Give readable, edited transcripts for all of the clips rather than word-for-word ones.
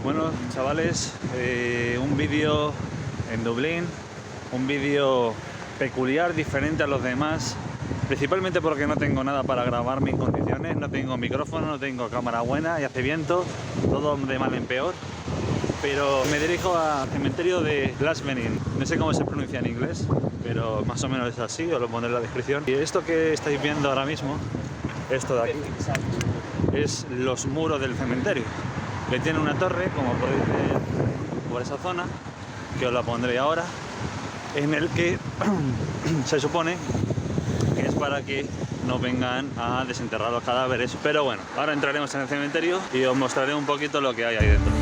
Bueno, chavales, un vídeo en Dublín, un vídeo peculiar, diferente a los demás, principalmente porque no tengo nada para grabarme en condiciones, no tengo micrófono, no tengo cámara buena y hace viento, todo de mal en peor. Pero me dirijo al cementerio de Glasvenin, no sé cómo se pronuncia en inglés, pero más o menos es así, os lo pondré en la descripción. Y esto que estáis viendo ahora mismo, esto de aquí, es los muros del cementerio, que tiene una torre, como podéis ver por esa zona, que os la pondré ahora, en el que se supone que es para que no vengan a desenterrar los cadáveres. Pero bueno, ahora entraremos en el cementerio y os mostraré un poquito lo que hay ahí dentro.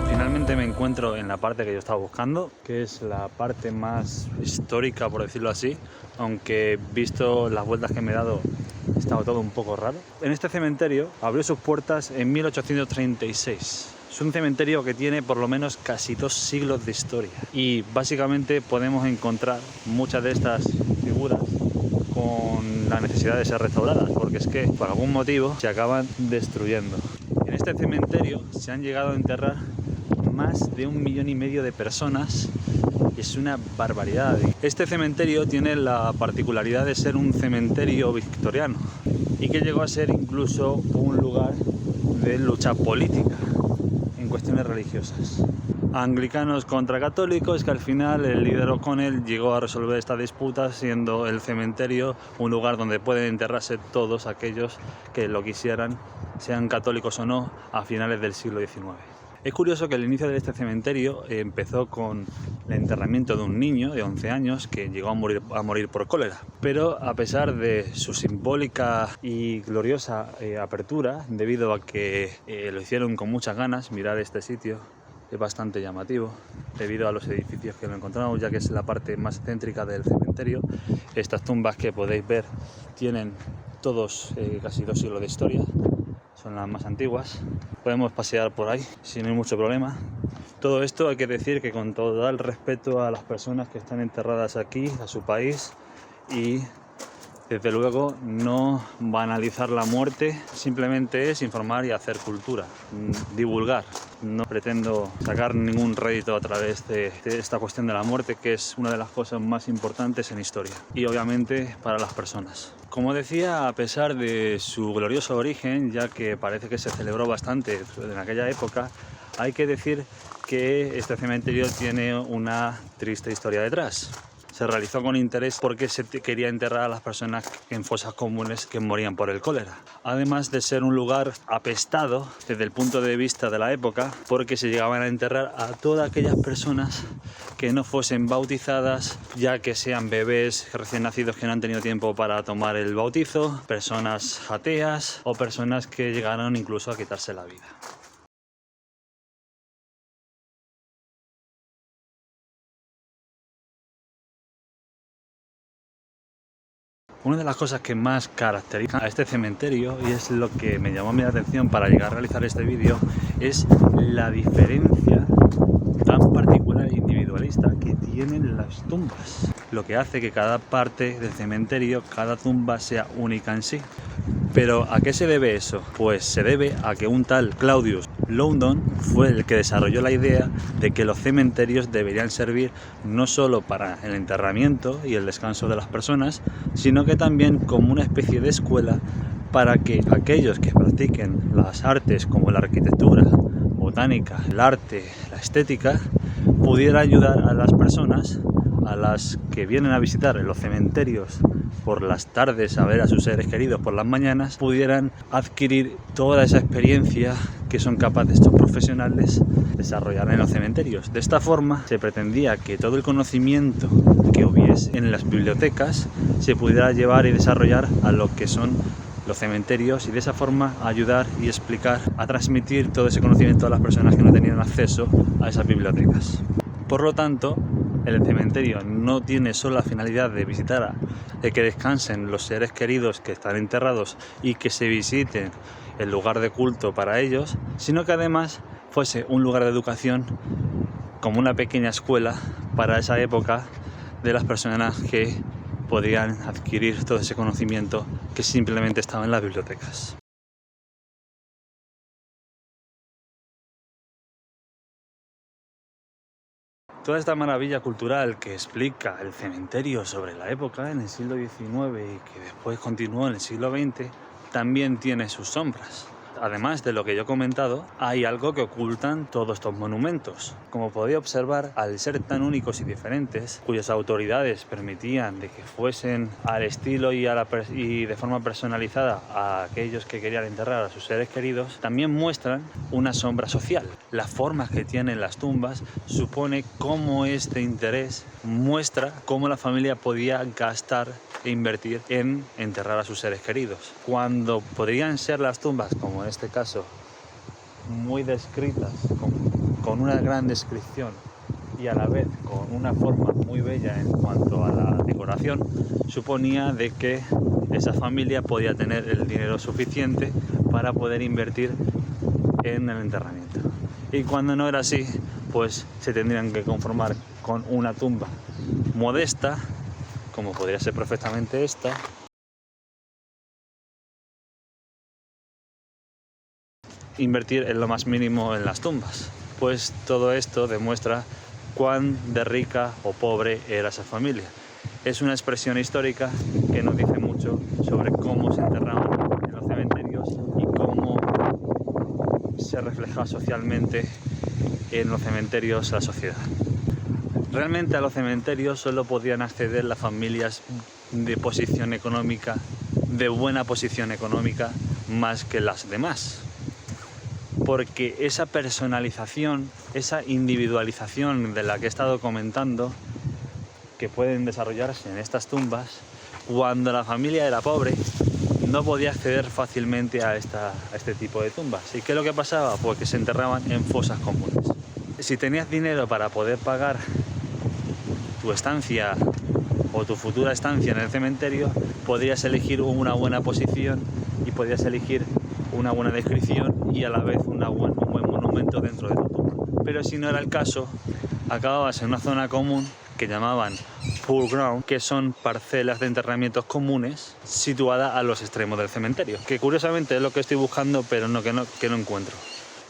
Finalmente me encuentro en la parte que yo estaba buscando, que es la parte más histórica, por decirlo así, aunque visto las vueltas que me he dado estaba todo un poco raro. En este cementerio abrió sus puertas en 1836. Es un cementerio que tiene por lo menos casi 2 siglos de historia y básicamente podemos encontrar muchas de estas figuras con la necesidad de ser restauradas, porque es que por algún motivo se acaban destruyendo. En este cementerio se han llegado a enterrar más de 1,5 millones de personas. Es una barbaridad. Este cementerio tiene la particularidad de ser un cementerio victoriano y que llegó a ser incluso un lugar de lucha política en cuestiones religiosas. Anglicanos contra católicos, que al final el líder O'Connell llegó a resolver esta disputa, siendo el cementerio un lugar donde pueden enterrarse todos aquellos que lo quisieran, sean católicos o no, a finales del siglo XIX. Es curioso que el inicio de este cementerio empezó con el enterramiento de un niño de 11 años que llegó a morir por cólera. Pero a pesar de su simbólica y gloriosa apertura, debido a que lo hicieron con muchas ganas, mirar este sitio es bastante llamativo, debido a los edificios que lo encontramos, ya que es la parte más céntrica del cementerio. Estas tumbas que podéis ver tienen todos casi 2 siglos de historia. Son las más antiguas. Podemos pasear por ahí sin mucho problema. Todo esto hay que decir que con todo el respeto a las personas que están enterradas aquí, a su país, y desde luego no banalizar la muerte, simplemente es informar y hacer cultura, divulgar. No pretendo sacar ningún rédito a través de esta cuestión de la muerte, que es una de las cosas más importantes en historia y obviamente para las personas. Como decía, a pesar de su glorioso origen, ya que parece que se celebró bastante en aquella época, hay que decir que este cementerio tiene una triste historia detrás. Se realizó con interés porque se quería enterrar a las personas en fosas comunes que morían por el cólera. Además de ser un lugar apestado desde el punto de vista de la época, porque se llegaban a enterrar a todas aquellas personas que no fuesen bautizadas, ya que sean bebés recién nacidos que no han tenido tiempo para tomar el bautizo, personas ateas o personas que llegaron incluso a quitarse la vida. Una de las cosas que más caracteriza a este cementerio, y es lo que me llamó mi atención para llegar a realizar este vídeo, es la diferencia tan particular e individualista que tienen las tumbas. Lo que hace que cada parte del cementerio, cada tumba sea única en sí. ¿Pero a qué se debe eso? Pues se debe a que un tal Claudius Loudon fue el que desarrolló la idea de que los cementerios deberían servir no solo para el enterramiento y el descanso de las personas, sino que también como una especie de escuela para que aquellos que practiquen las artes como la arquitectura, botánica, el arte, la estética, pudiera ayudar a las personas a las que vienen a visitar los cementerios por las tardes a ver a sus seres queridos por las mañanas, pudieran adquirir toda esa experiencia que son capaces estos profesionales desarrollar en los cementerios. De esta forma se pretendía que todo el conocimiento que hubiese en las bibliotecas se pudiera llevar y desarrollar a lo que son los cementerios, y de esa forma ayudar y explicar, a transmitir todo ese conocimiento a las personas que no tenían acceso a esas bibliotecas. Por lo tanto, el cementerio no tiene solo la finalidad de visitar, de que descansen los seres queridos que están enterrados y que se visiten el lugar de culto para ellos, sino que además fuese un lugar de educación, como una pequeña escuela para esa época de las personas que podían adquirir todo ese conocimiento que simplemente estaba en las bibliotecas. Toda esta maravilla cultural que explica el cementerio sobre la época en el siglo XIX y que después continuó en el siglo XX, también tiene sus sombras. Además de lo que yo he comentado, hay algo que ocultan todos estos monumentos. Como podía observar, al ser tan únicos y diferentes, cuyas autoridades permitían de que fuesen al estilo y de forma personalizada a aquellos que querían enterrar a sus seres queridos, también muestran una sombra social. Las formas que tienen las tumbas supone cómo este interés muestra cómo la familia podía gastar e invertir en enterrar a sus seres queridos. Cuando podrían ser las tumbas, como en este caso, muy descritas, con una gran descripción y a la vez con una forma muy bella en cuanto a la decoración, suponía de que esa familia podía tener el dinero suficiente para poder invertir en el enterramiento. Y cuando no era así, pues se tendrían que conformar con una tumba modesta, como podría ser perfectamente esta, invertir en lo más mínimo en las tumbas. Pues todo esto demuestra cuán de rica o pobre era esa familia. Es una expresión histórica que nos dice mucho sobre cómo se enterraban en los cementerios y cómo se refleja socialmente en los cementerios la sociedad. Realmente a los cementerios solo podían acceder las familias de posición económica, de buena posición económica, más que las demás. Porque esa personalización, esa individualización de la que he estado comentando, que pueden desarrollarse en estas tumbas, cuando la familia era pobre, no podía acceder fácilmente a este tipo de tumbas. ¿Y qué es lo que pasaba? Pues que se enterraban en fosas comunes. Si tenías dinero para poder pagar tu estancia o tu futura estancia en el cementerio, podrías elegir una buena posición y podrías elegir una buena descripción y a la vez un buen monumento dentro de tu tumba. Pero si no era el caso, acababas en una zona común que llamaban pool ground, que son parcelas de enterramientos comunes situadas a los extremos del cementerio, que curiosamente es lo que estoy buscando, pero que no encuentro.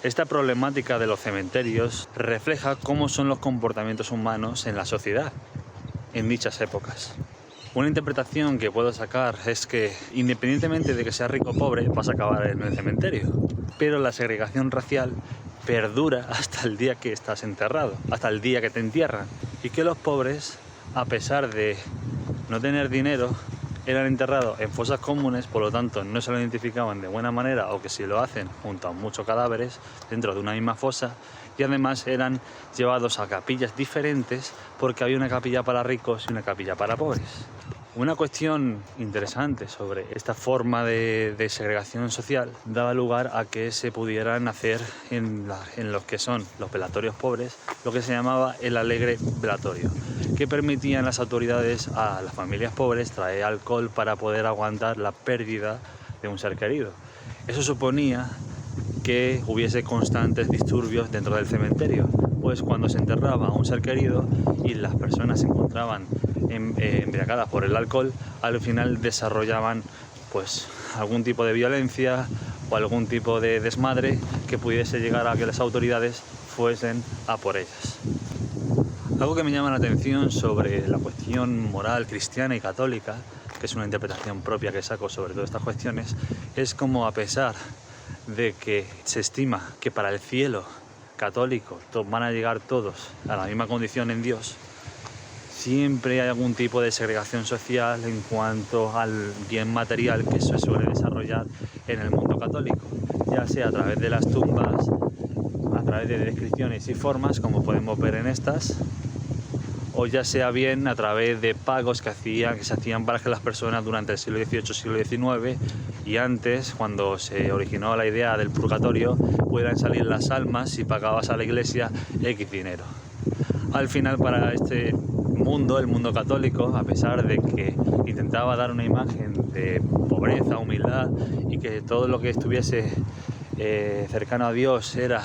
Esta problemática de los cementerios refleja cómo son los comportamientos humanos en la sociedad en dichas épocas. Una interpretación que puedo sacar es que, independientemente de que seas rico o pobre, vas a acabar en el cementerio. Pero la segregación racial perdura hasta el día que estás enterrado, hasta el día que te entierran. Y que los pobres, a pesar de no tener dinero, eran enterrados en fosas comunes, por lo tanto no se lo identificaban de buena manera, o que si lo hacen junto a muchos cadáveres dentro de una misma fosa, y además eran llevados a capillas diferentes porque había una capilla para ricos y una capilla para pobres. Una cuestión interesante sobre esta forma de segregación social daba lugar a que se pudieran hacer en los que son los velatorios pobres lo que se llamaba el alegre velatorio, que permitían las autoridades a las familias pobres traer alcohol para poder aguantar la pérdida de un ser querido. Eso suponía que hubiese constantes disturbios dentro del cementerio, pues cuando se enterraba a un ser querido y las personas se encontraban embriagadas por el alcohol, al final desarrollaban pues algún tipo de violencia o algún tipo de desmadre que pudiese llegar a que las autoridades fuesen a por ellas. Algo que me llama la atención sobre la cuestión moral cristiana y católica, que es una interpretación propia que saco sobre todas estas cuestiones, es como, a pesar de que se estima que para el cielo católico van a llegar todos a la misma condición en Dios, siempre hay algún tipo de segregación social en cuanto al bien material que se suele desarrollar en el mundo católico, ya sea a través de las tumbas, a través de descripciones y formas, como podemos ver en estas, o ya sea bien a través de pagos que se hacían para que las personas durante el siglo XVIII, siglo XIX y antes, cuando se originó la idea del purgatorio, pudieran salir las almas si pagabas a la iglesia X dinero. Al final, para este mundo, el mundo católico, a pesar de que intentaba dar una imagen de pobreza, humildad y que todo lo que estuviese cercano a Dios era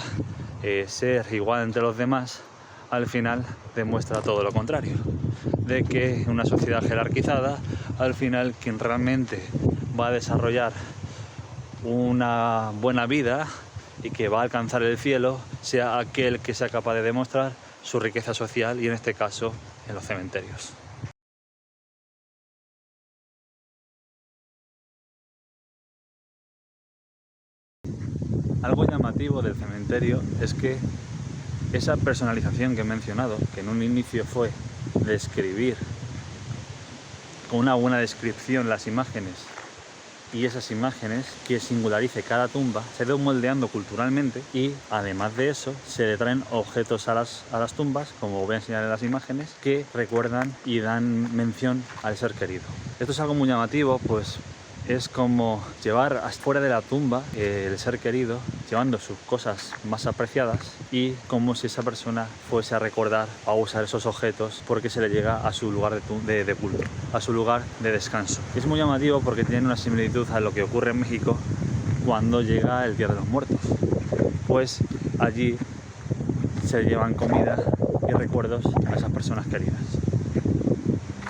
ser igual entre los demás, al final demuestra todo lo contrario, de que en una sociedad jerarquizada, al final quien realmente va a desarrollar una buena vida y que va a alcanzar el cielo sea aquel que sea capaz de demostrar su riqueza social y en este caso en los cementerios. Algo llamativo del cementerio es que esa personalización que he mencionado, que en un inicio fue describir con una buena descripción las imágenes y esas imágenes que singularice cada tumba, se ha ido moldeando culturalmente y además de eso se le traen objetos a las tumbas, como voy a enseñar en las imágenes, que recuerdan y dan mención al ser querido. Esto es algo muy llamativo, pues es como llevar fuera de la tumba el ser querido, llevando sus cosas más apreciadas y como si esa persona fuese a recordar o a usar esos objetos porque se le llega a su lugar de culto, a su lugar de descanso. Y es muy llamativo porque tiene una similitud a lo que ocurre en México cuando llega el Día de los Muertos. Pues allí se llevan comida y recuerdos a esas personas queridas.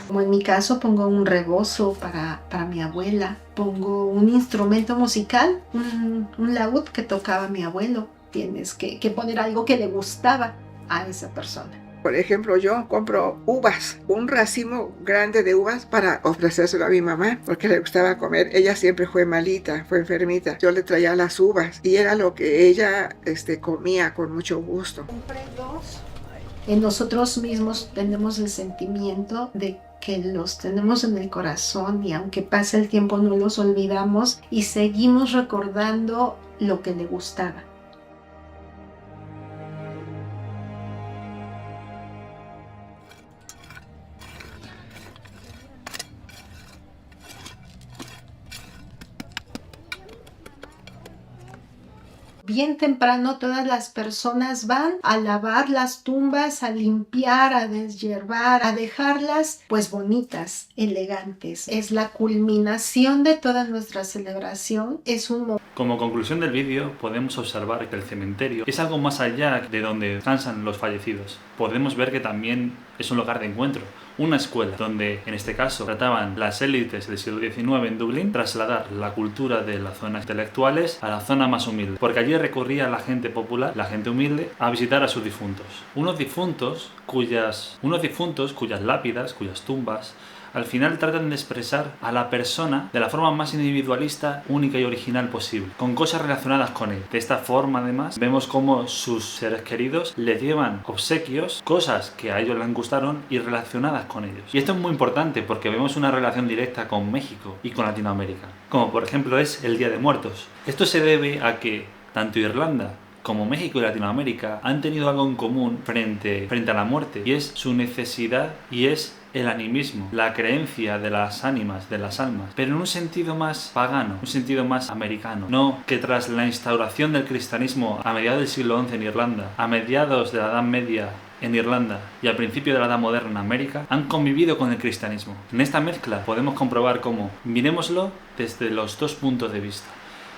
Como en mi caso pongo un rebozo para mi abuela, pongo un instrumento musical, un laúd que tocaba mi abuelo. Tienes que poner algo que le gustaba a esa persona. Por ejemplo, yo compro uvas, un racimo grande de uvas para ofrecérselo a mi mamá, porque le gustaba comer. Ella siempre fue malita, fue enfermita. Yo le traía las uvas y era lo que ella comía con mucho gusto. Compré dos. Nosotros mismos tenemos el sentimiento de que los tenemos en el corazón y aunque pase el tiempo no los olvidamos y seguimos recordando lo que le gustaba. Bien temprano todas las personas van a lavar las tumbas, a limpiar, a deshiervar, a dejarlas pues bonitas, elegantes. Es la culminación de toda nuestra celebración. Como conclusión del vídeo podemos observar que el cementerio es algo más allá de donde descansan los fallecidos. Podemos ver que también es un lugar de encuentro, una escuela donde en este caso trataban las élites del siglo XIX en Dublín trasladar la cultura de las zonas intelectuales a la zona más humilde, porque allí recurría la gente popular, la gente humilde, a visitar a sus difuntos. Unos difuntos cuyas lápidas, cuyas tumbas al final tratan de expresar a la persona de la forma más individualista, única y original posible, con cosas relacionadas con él. De esta forma, además, vemos cómo sus seres queridos le llevan obsequios, cosas que a ellos les gustaron y relacionadas con ellos. Y esto es muy importante porque vemos una relación directa con México y con Latinoamérica, como por ejemplo es el Día de Muertos. Esto se debe a que tanto Irlanda como México y Latinoamérica han tenido algo en común frente a la muerte, y es su necesidad y es el animismo, la creencia de las ánimas, de las almas, pero en un sentido más pagano, un sentido más americano. No que tras la instauración del cristianismo a mediados del siglo XI en Irlanda, a mediados de la Edad Media en Irlanda y al principio de la Edad Moderna en América, han convivido con el cristianismo. En esta mezcla podemos comprobar cómo, mirémoslo desde los dos puntos de vista.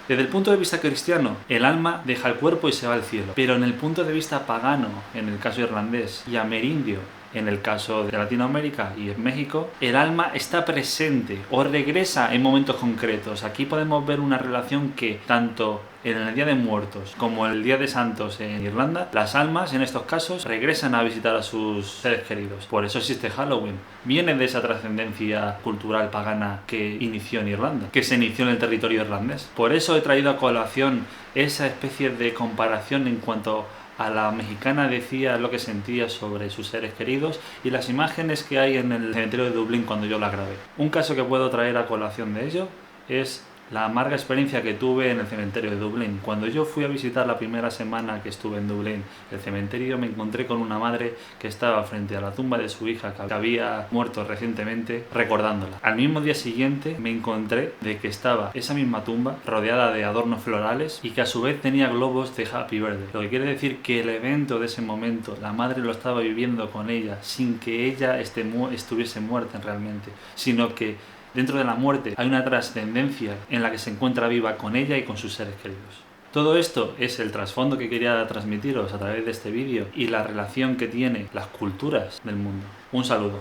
Desde el punto de vista cristiano, el alma deja el cuerpo y se va al cielo. Pero en el punto de vista pagano, en el caso irlandés, y amerindio, en el caso de Latinoamérica y en México, el alma está presente o regresa en momentos concretos. Aquí podemos ver una relación que tanto en el Día de Muertos como en el Día de Santos en Irlanda, las almas en estos casos regresan a visitar a sus seres queridos. Por eso existe Halloween. Viene de esa trascendencia cultural pagana que inició en Irlanda, que se inició en el territorio irlandés. Por eso he traído a colación esa especie de comparación en cuanto a la mexicana decía lo que sentía sobre sus seres queridos y las imágenes que hay en el cementerio de Dublín cuando yo la grabé. Un caso que puedo traer a colación de ello es la amarga experiencia que tuve en el cementerio de Dublín. Cuando yo fui a visitar la primera semana que estuve en Dublín, el cementerio, me encontré con una madre que estaba frente a la tumba de su hija que había muerto recientemente, recordándola. Al mismo día siguiente me encontré de que estaba esa misma tumba rodeada de adornos florales y que a su vez tenía globos de Happy Birthday. Lo que quiere decir que el evento de ese momento, la madre lo estaba viviendo con ella sin que ella estuviese muerta realmente, sino que dentro de la muerte hay una trascendencia en la que se encuentra viva con ella y con sus seres queridos. Todo esto es el trasfondo que quería transmitiros a través de este vídeo y la relación que tienen las culturas del mundo. Un saludo.